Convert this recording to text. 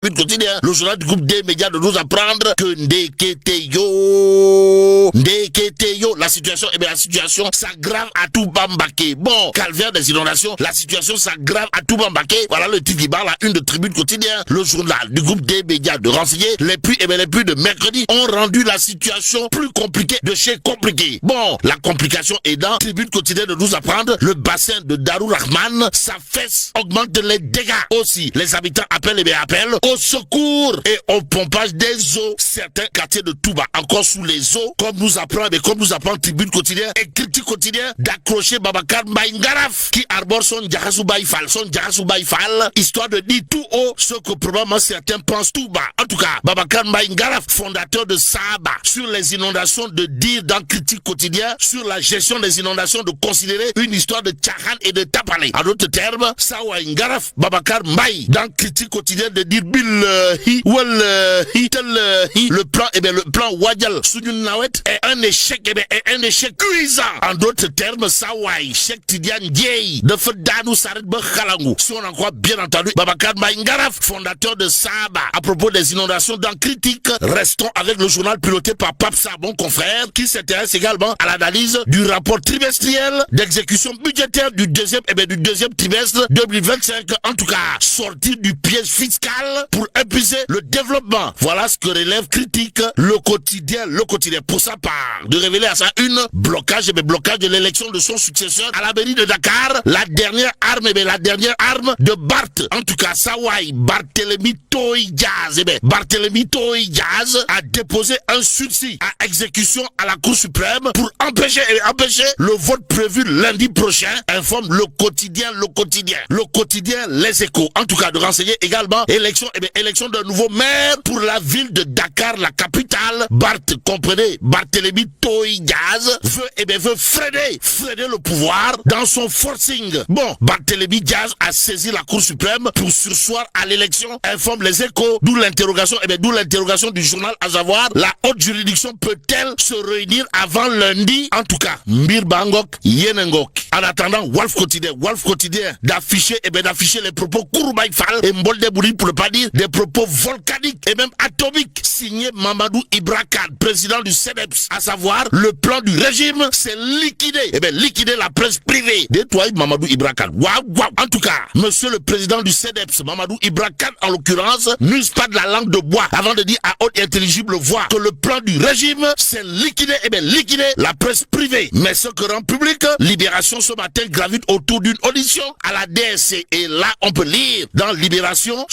Tribune quotidien, le journal du groupe des médias de nous apprendre que Ndeketeyo, la situation s'aggrave à tout Bambaké. Bon, calvaire des inondations, la situation s'aggrave à tout Bambaké. Voilà le titre qui barre la une de Tribune quotidien. Le journal du groupe des médias de renseigner, les pluies de mercredi ont rendu la situation plus compliquée de chez compliqué. Bon, la complication est dans Tribune quotidien de nous apprendre le bassin de Darou Rahman, sa fesse augmente les dégâts. Aussi, les habitants appellent au secours et au pompage des eaux. Certains quartiers de Touba encore sous les eaux, comme nous apprend Tribune quotidien et Critique quotidien d'accrocher Babacar Mbaye-Ngaraf qui arbore son Djahasou Baïfal, histoire de dire tout haut ce que probablement certains pensent tout bas. En tout cas, Babacar Mbaye-Ngaraf, fondateur de Sahaba, sur les inondations, de dire dans Critique quotidien sur la gestion des inondations, de considérer une histoire de Tchahan et de Tapalé. En d'autres termes, Sawa Ngaraf, Babacar Mbaye, dans Critique quotidien de dire le plan, le plan Wadjal Soudoun Nawet est un échec, un échec cuisant. En d'autres termes, Sawai, Cheikh Tidiane Dieye, de Fedanou Saret Bekhalangu. Si on en croit bien entendu, Babacar Mbaye Ngaraf, fondateur de Sahaba, à propos des inondations dans Critique. Restons avec le journal piloté par Papsa, mon confrère, qui s'intéresse également à l'analyse du rapport trimestriel d'exécution budgétaire du deuxième trimestre 2025. En tout cas, sortir du piège fiscal pour impulser le développement. Voilà ce que relève Critique, le quotidien. Pour sa part, de révéler à sa une blocage de l'élection de son successeur à la mairie de Dakar, la dernière arme de Barth. En tout cas, Sawai, Barthélemy Toye Diaz a déposé un sursis à exécution à la Cour suprême pour empêcher le vote prévu lundi prochain, informe le quotidien. Les Échos. En tout cas, de renseigner également élection d'un nouveau maire pour la ville de Dakar, la capitale. Barth, comprenez, Barthélemy Toye Diaz veut freiner le pouvoir dans son forcing. Bon, Barthélemy Diaz a saisi la Cour suprême pour surseoir à l'élection, informe les Échos, d'où l'interrogation du journal, à savoir, la haute juridiction peut-elle se réunir avant lundi? En tout cas, Mbir Bangok, Yenengok. En attendant, Wolf quotidien d'afficher les propos Kouroubaï Fall et Mbolde Bouri, pour ne pas dire des propos volcaniques et même atomiques, signé Mamadou Ibra Kane, président du CEDEPS, à savoir, le plan du régime, c'est liquider la presse privée. Détoile Mamadou Ibra Kane. Waouh. En tout cas, monsieur le président du CEDEPS, Mamadou Ibra Kane, en l'occurrence, n'use pas de la langue de bois avant de dire à haute et intelligible voix que le plan du régime, c'est liquider la presse privée. Mais ce que rend public, Libération ce matin gravite autour d'une audition à la DSC. Et là, on peut lire dans Libération